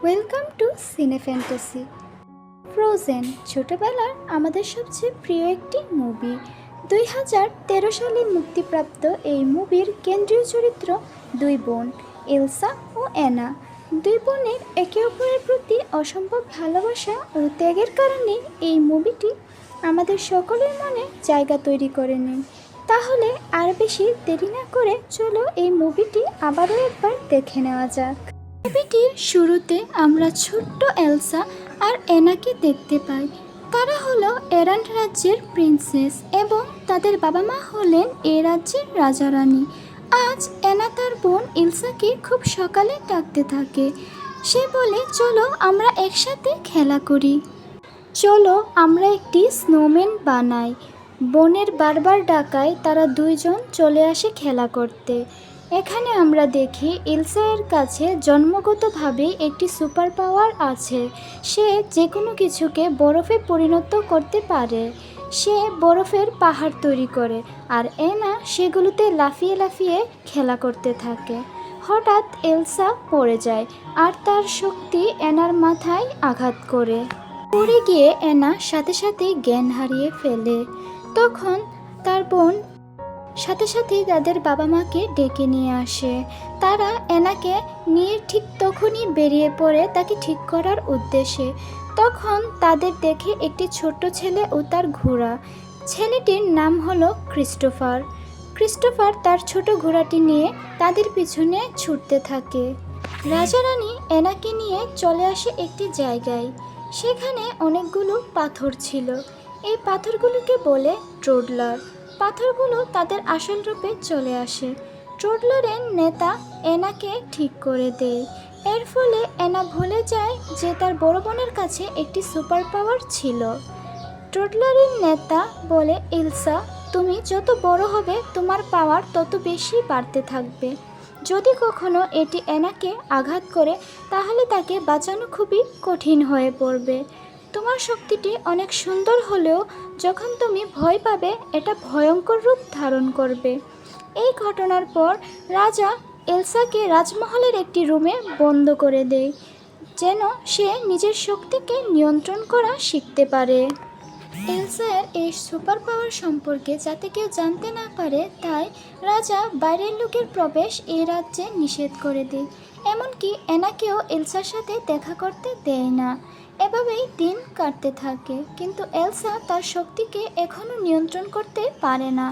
Welcome to সিনে fantasy. Frozen ছোটবেলার আমাদের সবচেয়ে প্রিয় একটি মুভি। 2013 সালে মুক্তিপ্রাপ্ত এই মুভির কেন্দ্রীয় চরিত্র দুই বোন, এলসা ও অ্যানা। দুই বোনের একে অপরের প্রতি অসম্ভব ভালোবাসা ও ত্যাগের কারণে এই মুভিটি আমাদের সকলের মনে জায়গা তৈরি করে নেয়। তাহলে আর বেশি দেরি না করে চলো এই মুভিটি আবারও একবার দেখে নেওয়া যাক। মুভিটির শুরুতে আমরা ছোট্ট এলসা আর অ্যানাকে দেখতে পাই। তারা হলো এরান্ড রাজ্যের প্রিন্সেস এবং তাদের বাবা মা হলেন এই রাজ্যের রাজা রানী। আজ অ্যানা তার বোন এলসাকে খুব সকালে ডাকতে থাকে। সে বলে, চলো আমরা একসাথে খেলা করি, চলো আমরা একটি স্নোম্যান বানাই। বোনের বারবার ডাকায় তারা দুইজন চলে আসে খেলা করতে। এখানে আমরা দেখি এলসা এর কাছে জন্মগতভাবে একটি সুপার পাওয়ার আছে। সে যে কোনো কিছুকে বরফে পরিণত করতে পারে। সে বরফের পাহাড় তৈরি করে আর অ্যানা সেগুলোতে লাফিয়ে লাফিয়ে খেলা করতে থাকে। হঠাৎ এলসা পড়ে যায় আর তার শক্তি অ্যানার মাথায় আঘাত করে। পড়ে গিয়ে অ্যানা সাথে সাথেই জ্ঞান হারিয়ে ফেলে। তখন তার বোন সাথে সাথেই তাদের বাবা মাকে ডেকে নিয়ে আসে। তারা অ্যানাকে নিয়ে ঠিক তখনই বেরিয়ে পড়ে তাকে ঠিক করার উদ্দেশ্যে। তখন তাদের দেখে একটি ছোট্ট ছেলে ও তার ঘোড়া। ছেলেটির নাম হলো ক্রিস্টোফার। ক্রিস্টোফার তার ছোট ঘোড়াটি নিয়ে তাদের পিছনে ছুটতে থাকে। রাজা রানী অ্যানাকে নিয়ে চলে আসে একটি জায়গায়। সেখানে অনেকগুলো পাথর ছিল। এই পাথরগুলোকে বলে ট্রোডলার। পাথরগুলো তাদের আসল রূপে চলে আসে। ট্রোডলারের নেতা অ্যানাকে ঠিক করে দেয়। এর ফলে অ্যানা ভুলে যায় যে তার বড় বোনের কাছে একটি সুপার পাওয়ার ছিল। ট্রোডলারের নেতা বলে, এলসা, তুমি যত বড় হবে তোমার পাওয়ার তত বেশি বাড়তে থাকবে। যদি কখনো এটি অ্যানাকে আঘাত করে তাহলে তাকে বাঁচানো খুবই কঠিন হয়ে পড়বে। তোমার শক্তিটি অনেক সুন্দর হলেও যখন তুমি ভয় পাবে এটা ভয়ঙ্কর রূপ ধারণ করবে। এই ঘটনার পর রাজা এলসাকে রাজমহলের একটি রুমে বন্ধ করে দেয়, যেন সে নিজের শক্তিকে নিয়ন্ত্রণ করা শিখতে পারে। এলসার এই সুপার পাওয়ার সম্পর্কে যাতে কেউ জানতে না পারে তাই রাজা বাইরের লোকের প্রবেশ এই রাজ্যে নিষেধ করে দেয়। এমনকি অ্যানাকেও এলসার সাথে দেখা করতে দেয় না। এভাবেই দিন কাটতে থাকে, কিন্তু এলসা তার শক্তিকে এখনও নিয়ন্ত্রণ করতে পারে না।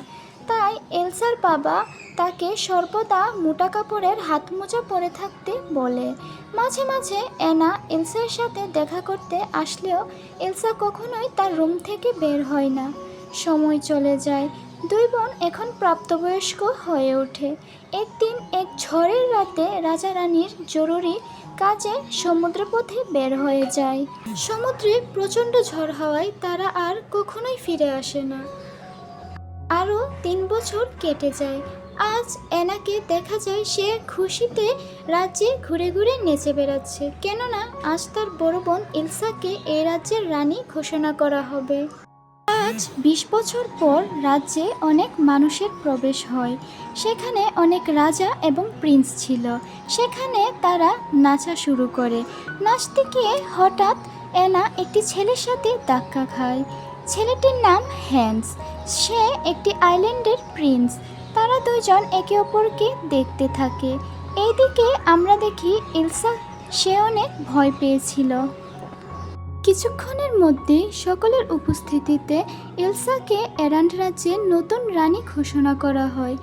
তাই এলসার বাবা তাকে সর্বদা মোটা কাপড়ের হাত মোজা পরে থাকতে বলে। মাঝে মাঝে অ্যানা এলসার সাথে দেখা করতে আসলেও এলসা কখনোই তার রুম থেকে বের হয় না। সময় চলে যায়। দুই বোন এখন প্রাপ্তবয়স্ক হয়ে ওঠে। একদিন এক ঝড়ের রাতে রাজা রানীর জরুরি কাজে সমুদ্রপথে বের হয়ে যায়। সমুদ্রে প্রচণ্ড ঝড় হওয়ায় তারা আর কখনোই ফিরে আসে না। আরও 3 বছর কেটে যায়। আজ অ্যানাকে দেখা যায় সে খুশিতে রাজ্যে ঘুরে ঘুরে নেচে বেড়াচ্ছে, কেননা আজ তার বড় বোন এলসাকে এই রাজ্যের রানী ঘোষণা করা হবে। আজ 20 বছর পর রাজ্যে অনেক মানুষের প্রবেশ হয়। সেখানে অনেক রাজা এবং প্রিন্স ছিল। সেখানে তারা নাচা শুরু করে। নাচতে গিয়ে হঠাৎ অ্যানা একটি ছেলের সাথে ধাক্কা খায়। ছেলেটির নাম হ্যান্স। সে একটি আইল্যান্ডের প্রিন্স। তারা দুজন একে অপরকে দেখতে থাকে। এইদিকে আমরা দেখি এলসা, সে অনেক ভয় পেয়েছিল। কিছুক্ষণের মধ্যেই সকলের উপস্থিতিতে এলসাকে এরান্ড রাজ্যের নতুন রানী ঘোষণা করা হয়।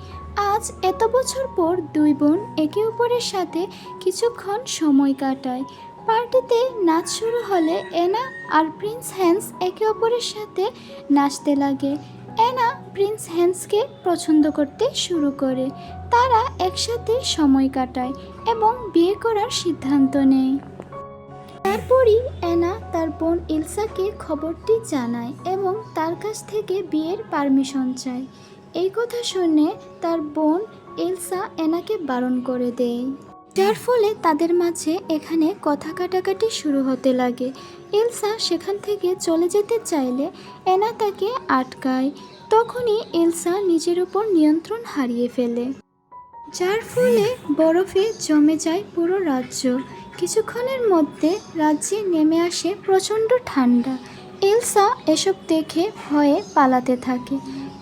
আজ এত বছর পর দুই বোন একে অপরের সাথে কিছুক্ষণ সময় কাটায়। পার্টিতে নাচ শুরু হলে অ্যানা আর প্রিন্স হ্যান্স একে অপরের সাথে নাচতে লাগে। অ্যানা প্রিন্স হ্যান্সকে পছন্দ করতে শুরু করে। তারা একসাথে সময় কাটায় এবং বিয়ে করার সিদ্ধান্ত নেয়। তারপরই অ্যানা তার বোন এলসাকে খবরটি জানায় এবং তার কাছ থেকে বিয়ের পারমিশন চায়। এই কথা শুনে তার বোন এলসা অ্যানাকে বারণ করে দেয়, যার ফলে তাদের মাঝে এখানে কথা কাটাকাটি শুরু হতে লাগে। এলসা সেখান থেকে চলে যেতে চাইলে অ্যানা তাকে আটকায়। তখনই এলসা নিজের উপর নিয়ন্ত্রণ হারিয়ে ফেলে, যার ফলে বরফে জমে যায় পুরো রাজ্য। কিছুক্ষণের মধ্যে রাজ্যে নেমে আসে প্রচণ্ড ঠান্ডা। এলসা এসব দেখে ভয়ে পালাতে থাকে।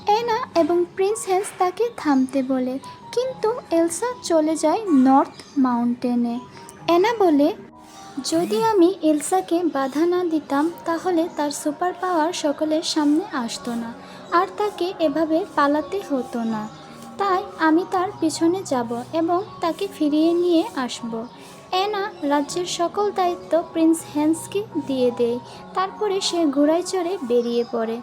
অ্যানা এবং প্রিন্স হ্যান্স তাকে থামতে বলে, কিন্তু এলসা চলে যায় নর্থ মাউন্টেনে। অ্যানা বলে, যদি আমি এলসাকে বাধা না দিতাম তাহলে তার সুপার পাওয়ার সকলের সামনে আসতো না, আর তাকে এভাবে পালাতে হতো না। তাই আমি তার পিছনে যাব এবং তাকে ফিরিয়ে নিয়ে আসব। অ্যানা রাজ্যের সকল দায়িত্ব প্রিন্স হ্যান্সকে দিয়ে দেয়। তারপরে সে ঘোড়ায় চড়ে বেরিয়ে পড়ে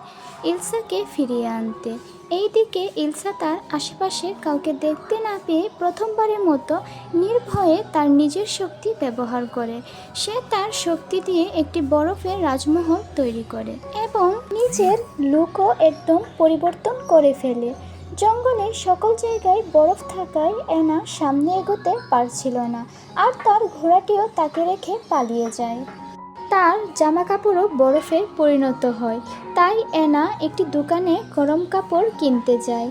এলসাকে ফিরিয়ে আনতে। এইদিকে এলসা তার আশেপাশে কাউকে দেখতে না পেয়ে প্রথমবারের মতো নির্ভয়ে তার নিজের শক্তি ব্যবহার করে। সে তার শক্তি দিয়ে একটি বরফের রাজমহল তৈরি করে এবং নিজের লুকও একদম পরিবর্তন করে ফেলে। জঙ্গলের সকল জায়গায় বরফ থাকায় অ্যানা সামনে এগোতে পারছিল না, আর তার ঘোড়াটিও তাকে রেখে পালিয়ে যায়। তার জামাকাপড়ও বরফে পরিণত হয়। তাই অ্যানা একটি দোকানে গরম কাপড় কিনতে যায়।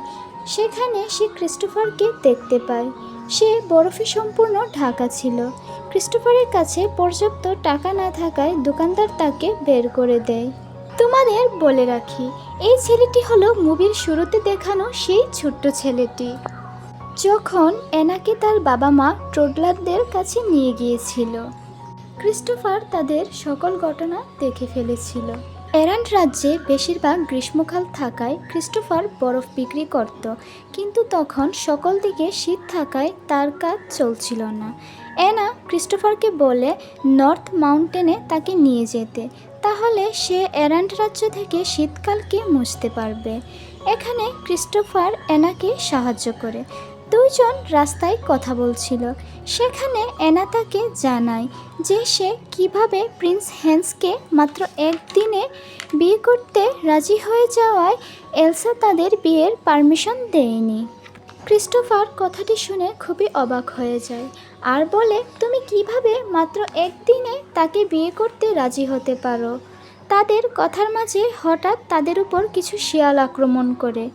সেখানে সে ক্রিস্টোফারকে দেখতে পায়। সে বরফে সম্পূর্ণ ঢাকা ছিল। ক্রিস্টোফারের কাছে পর্যাপ্ত টাকা না থাকায় দোকানদার তাকে বের করে দেয়। তোমাদের বলে রাখি, এই ছেলেটি হলো মুভির শুরুতে দেখানো সেই ছোট্ট ছেলেটি, যখন অ্যানাকে তার বাবা মা ট্রডলারদের কাছে নিয়ে গিয়েছিল। ক্রিস্টোফার তাদের সকল ঘটনা দেখে ফেলেছিল। এরান্ড রাজ্যে বেশিরভাগ গ্রীষ্মকাল থাকায় ক্রিস্টোফার বরফ বিক্রি করত, কিন্তু তখন সকল দিকে শীত থাকায় তার কাজ চলছিল না। অ্যানা ক্রিস্টোফারকে বলে নর্থ মাউন্টেনে তাকে নিয়ে যেতে, তাহলে সে এরান্ড রাজ্য থেকে শীতকালকে মুছতে পারবে। এখানে ক্রিস্টোফার অ্যানাকে সাহায্য করে। দুইজন রাস্তায় কথা বলছিল। সেখানে অ্যানা তাকে জানায় যে সে কিভাবে প্রিন্স হ্যান্সকে মাত্র একদিনে বিয়ে করতে রাজি হয়ে যাওয়ায় এলসা তাদের বিয়ের পারমিশন দেয়নি। ক্রিস্টোফার কথাটি শুনে খুবই অবাক হয়ে যায় আর বলে, তুমি কিভাবে মাত্র একদিনে তাকে বিয়ে করতে রাজি হতে পারো? তাদের কথার মাঝে হঠাৎ তাদের উপর কিছু শিয়াল আক্রমণ করে।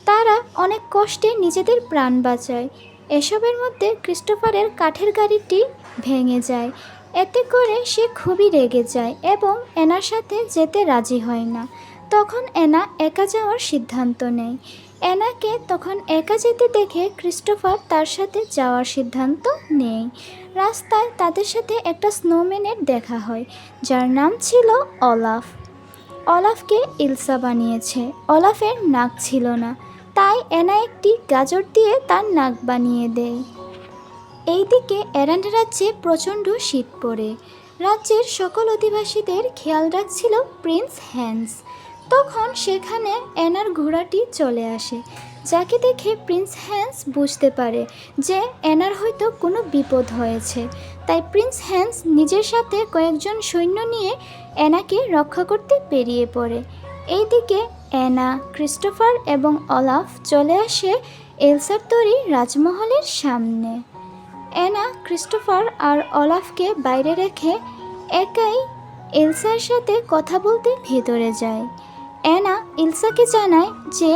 তারা অনেক কষ্টে নিজেদের প্রাণ বাঁচায়। এসবের মধ্যে ক্রিস্টোফারের কাঠের গাড়িটি ভেঙে যায়। এতে করে সে খুবই রেগে যায় এবং অ্যানার সাথে যেতে রাজি হয় না। তখন অ্যানা একা যাওয়ার সিদ্ধান্ত নেয়। অ্যানাকে তখন একা যেতে দেখে ক্রিস্টোফার তার সাথে যাওয়ার সিদ্ধান্ত নেয়। রাস্তায় তাদের সাথে একটা স্নোম্যানের দেখা হয়, যার নাম ছিল অলাফ। অলাফকে এলসা বানিয়েছে। অলাফের নাক ছিল না, তাই অ্যানা একটি গাজর দিয়ে তার নাক বানিয়ে দেয়। এইদিকে এরান্ড রাজ্যে প্রচণ্ড শীত পড়ে। রাজ্যের সকল অধিবাসীদের খেয়াল রাখছিল প্রিন্স হ্যান্স। তখন সেখানে অ্যানার ঘোড়াটি চলে আসে, যাকে দেখে প্রিন্স হ্যান্স বুঝতে পারে যে অ্যানার হয়তো কোনো বিপদ হয়েছে। তাই প্রিন্স হ্যান্স নিজের সাথে কয়েকজন সৈন্য নিয়ে অ্যানাকে রক্ষা করতে বেরিয়ে পড়ে। এইদিকে অ্যানা, ক্রিস্টোফার এবং অলাফ চলে আসে এলসার তৈরি রাজমহলের সামনে। অ্যানা ক্রিস্টোফার আর অলাফকে বাইরে রেখে একাই এলসার সাথে কথা বলতে ভেতরে যায়। অ্যানা এলসাকে জানায় যে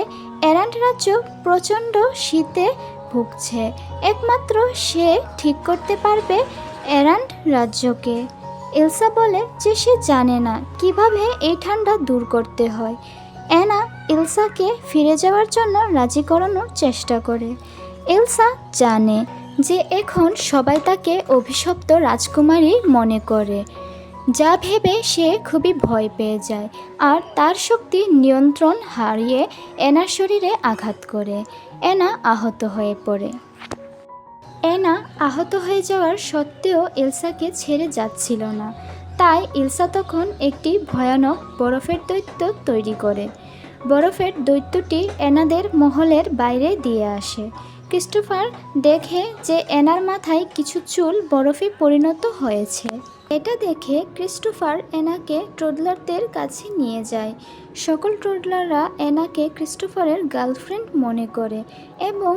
এরান্ড রাজ্য প্রচণ্ড শীতে ভুগছে, একমাত্র সে ঠিক করতে পারবে এরান্ড রাজ্যকে। এলসা বলে যে সে জানে না কিভাবে এই ঠান্ডা দূর করতে হয়। অ্যানা এলসাকে ফিরে যাওয়ার জন্য রাজি করানোর চেষ্টা করে। এলসা জানে যে এখন সবাই তাকে অভিশপ্ত রাজকুমারী মনে করে, যা ভেবে সে খুবই ভয় পেয়ে যায় আর তার শক্তি নিয়ন্ত্রণ হারিয়ে অ্যানার শরীরে আঘাত করে। অ্যানা আহত হয়ে পড়ে। অ্যানা আহত হয়ে যাওয়ার সত্ত্বেও এলসাকে ছেড়ে যাচ্ছিল না। তাই এলসা তখন একটি ভয়ানক বরফের দৈত্য তৈরি করে। বরফের দৈত্যটি অ্যানাদের মহলের বাইরে দিয়ে আসে। ক্রিস্টোফার দেখে যে অ্যানার মাথায় কিছু চুল বরফে পরিণত হয়েছে। এটা দেখে ক্রিস্টোফার অ্যানাকে ট্রডলারদের কাছে নিয়ে যায়। সকল ট্রডলাররা অ্যানাকে ক্রিস্টোফারের গার্লফ্রেন্ড মনে করে এবং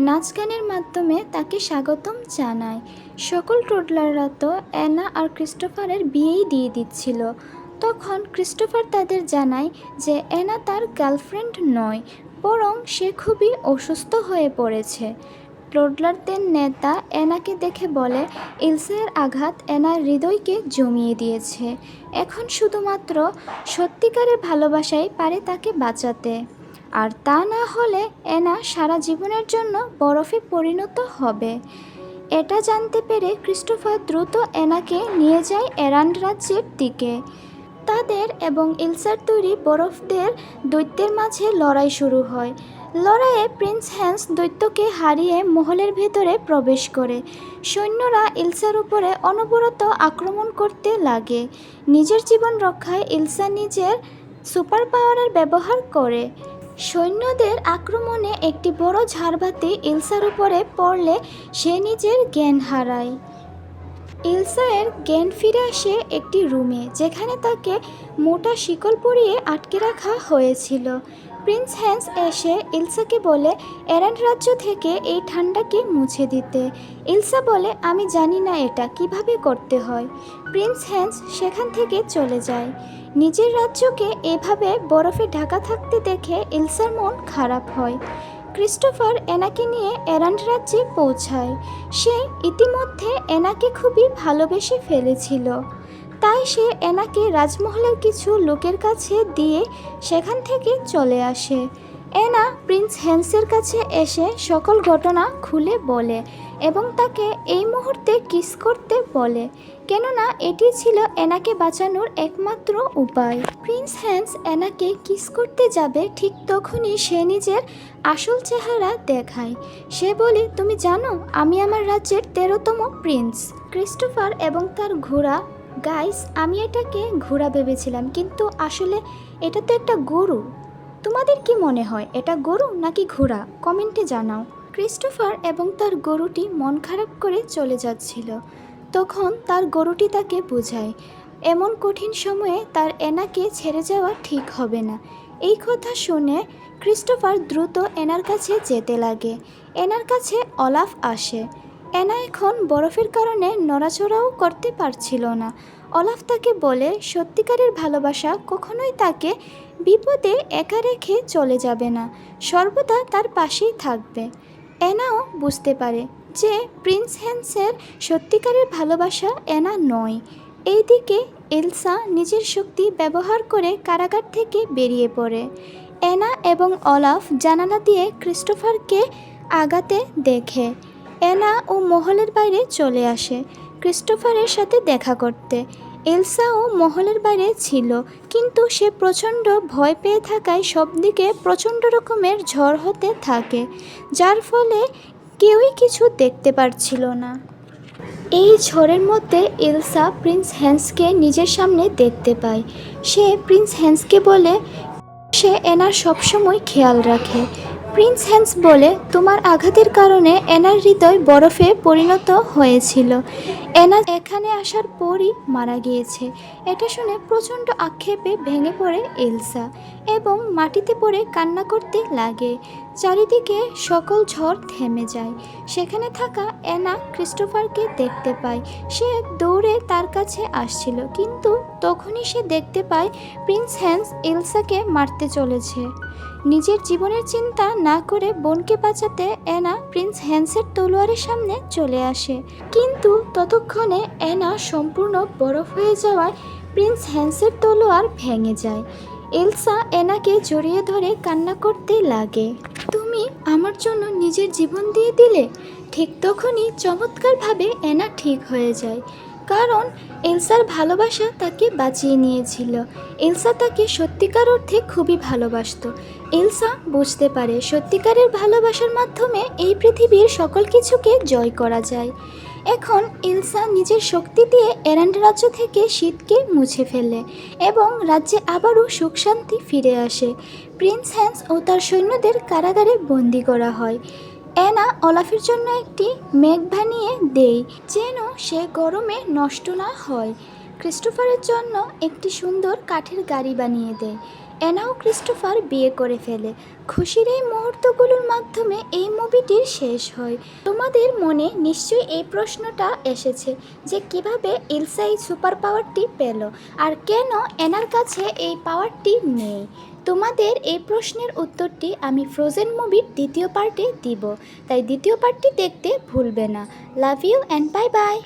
নাচ গানের মাধ্যমে তাকে স্বাগতম জানায়। সকল ট্রডলাররা তো অ্যানা আর ক্রিস্টোফারের বিয়েই দিয়ে দিচ্ছিল। তখন ক্রিস্টোফার তাদের জানায় যে অ্যানা তার গার্লফ্রেন্ড নয়, বরং সে খুবই অসুস্থ হয়ে পড়েছে। টোডলারদের নেতা অ্যানাকে দেখে বলে ইলসার আঘাত অ্যানার হৃদয়কে জমিয়ে দিয়েছে। এখন শুধুমাত্র সত্যিকারের ভালোবাসাই পারে তাকে বাঁচাতে, আর তা না হলে অ্যানা সারা জীবনের জন্য বরফে পরিণত হবে। এটা জানতে পেরে ক্রিস্টোফার দ্রুত অ্যানাকে নিয়ে যায় এরান্ড রাজ্যের দিকে। তাদের এবং ইলসার তৈরি বরফদের দৈত্যের মাঝে লড়াই শুরু হয়। লড়াইয়ে প্রিন্স হ্যান্স দৈত্যকে হারিয়ে মহলের ভেতরে প্রবেশ করে। সৈন্যরা ইলসার উপরে অনবরত আক্রমণ করতে লাগে। নিজের জীবন রক্ষায় ইলসা নিজের সুপার পাওয়ারের ব্যবহার করে। সৈন্যদের আক্রমণে একটি বড় ঝাড়বাতি ইলসার উপরে পড়লে সে নিজের জ্ঞান হারায়। ইলসার জ্ঞান ফিরে আসে একটি রুমে, যেখানে তাকে মোটা শিকল পরিয়ে আটকে রাখা হয়েছিল। প্রিন্স হ্যান্স এসে ইলসাকে বলে এরান্ড রাজ্য থেকে এই ঠান্ডাকে মুছে দিতে। ইলসা বলে আমি জানি না এটা কিভাবে করতে হয়। প্রিন্স হ্যান্স সেখান থেকে চলে যায়। নিজের রাজ্যকে এভাবে বরফে ঢাকা থাকতে দেখে ইলসার মন খারাপ হয়। ক্রিস্টোফার অ্যানাকে নিয়ে এরান্ড রাজ্যে পৌঁছায়। সে ইতিমধ্যে অ্যানাকে খুবই ভালোবেসে ফেলেছিল, তাই সে অ্যানাকে রাজমহলের কিছু লোকের কাছে দিয়ে সেখান থেকে চলে আসে। অ্যানা প্রিন্স হ্যান্সের কাছে এসে সকল ঘটনা খুলে বলে এবং তাকে এই মুহূর্তে কিস করতে বলে, কেননা এটি ছিল অ্যানাকে বাঁচানোর একমাত্র উপায়। প্রিন্স হ্যান্স অ্যানাকে কিস করতে যাবে, ঠিক তখনই সে নিজের আসল চেহারা দেখায়। সে বলে তুমি জানো আমি আমার রাজ্যের 13তম প্রিন্স। ক্রিস্টোফার এবং তার ঘোড়া গাইস, আমি এটাকে ঘোড়া ভেবেছিলাম, কিন্তু আসলে এটা তো একটা গরু। তোমাদের কি মনে হয় এটা গরু নাকি ঘোড়া? কমেন্টে জানাও। ক্রিস্টোফার এবং তার গরুটি মন খারাপ করে চলে যাচ্ছিল। তখন তার গরুটি তাকে বোঝায় এমন কঠিন সময়ে তার অ্যানাকে ছেড়ে যাওয়া ঠিক হবে না। এই কথা শুনে ক্রিস্টোফার দ্রুত অ্যানার কাছে যেতে লাগে। অ্যানার কাছে অলাফ আসে। অ্যানা এখন বরফের কারণে নড়াচড়াও করতে পারছিল না। অলাফ তাকে বলে সত্যিকারের ভালোবাসা কখনোই তাকে বিপদে একা রেখে চলে যাবে না, সর্বদা তার পাশেই থাকবে। অ্যানাও বুঝতে পারে যে প্রিন্স হ্যান্সের সত্যিকারের ভালোবাসা অ্যানা নয়। এইদিকে এলসা নিজের শক্তি ব্যবহার করে কারাগার থেকে বেরিয়ে পড়ে। অ্যানা এবং অলাফ জানালা দিয়ে ক্রিস্টোফারকে আগাতে দেখে। অ্যানা ও মহলের বাইরে চলে আসে ক্রিস্টোফারের সাথে দেখা করতে। এলসাও মহলের বাইরে ছিল, কিন্তু সে প্রচণ্ড ভয় পেয়ে থাকায় সব দিকে প্রচণ্ড রকমের ঝড় হতে থাকে, যার ফলে কেউই কিছু দেখতে পারছিল না। এই ঝড়ের মধ্যে এলসা প্রিন্স হ্যান্সকে নিজের সামনে দেখতে পায়। সে প্রিন্স হ্যান্সকে বলে সে অ্যানার সবসময় খেয়াল রাখে। প্রিন্স হ্যান্স বলে তোমার আঘাতের কারণে অ্যানার হৃদয় বরফে পরিণত হয়েছিল। অ্যানা এখানে আসার পরই মারা গিয়েছে। এটা শুনে প্রচণ্ড আক্ষেপে ভেঙে পড়ে এলসা এবং মাটিতে পড়ে কান্না করতে লাগে। চারিদিকে সকল ঝড় থেমে যায়। সেখানে থাকা অ্যানা ক্রিস্টোফারকে দেখতে পায়। সে দৌড়ে তার কাছে আসছিল, কিন্তু তখনই সে দেখতে পায় প্রিন্স হ্যান্স এলসাকে মারতে চলেছে। নিজের জীবনের চিন্তা না করে বোনকে বাঁচাতে অ্যানা প্রিন্স হ্যান্সের তলোয়ারের সামনে চলে আসে, কিন্তু ততক্ষণে অ্যানা সম্পূর্ণ বরফ হয়ে যাওয়ায় প্রিন্স হ্যান্সের তলোয়ার ভেঙে যায়। এলসা অ্যানাকে জড়িয়ে ধরে কান্না করতে লাগে, তুমি আমার জন্য নিজের জীবন দিয়ে দিলে। ঠিক তখনই চমৎকারভাবে অ্যানা ঠিক হয়ে যায়, কারণ এলসার ভালোবাসা তাকে বাঁচিয়ে নিয়েছিল। এলসা তাকে সত্যিকার অর্থে খুবই ভালোবাসতো। এলসা বুঝতে পারে সত্যিকারের ভালোবাসার মাধ্যমে এই পৃথিবীর সকল কিছুকে জয় করা যায়। এখন এলসা নিজের শক্তি দিয়ে এরান্ড রাজ্য থেকে শীতকে মুছে ফেলে এবং রাজ্যে আবারও সুখ শান্তি ফিরে আসে। প্রিন্স হ্যান্স ও তার সৈন্যদের কারাগারে বন্দি করা হয়। অ্যানা অলাফের জন্য একটি মেঘ বানিয়ে দেয় যেন সে গরমে নষ্ট না হয়। ক্রিস্টোফারের জন্য একটি সুন্দর কাঠের গাড়ি বানিয়ে দেয়। অ্যানা ও ক্রিস্টোফার বিয়ে করে ফেলে। খুশির এই মুহূর্তগুলোর মাধ্যমে এই মুভিটির শেষ হয়। তোমাদের মনে নিশ্চয়ই এই প্রশ্নটা এসেছে যে কিভাবে এলসা এই সুপার পাওয়ারটি পেল আর কেন অ্যানার কাছে এই পাওয়ারটি নেই। তোমাদের এই প্রশ্নের উত্তরটি আমি ফ্রোজেন মুভির দ্বিতীয় পার্টে দিব, তাই দ্বিতীয় পার্টটি দেখতে ভুলবে না। Love you and bye by.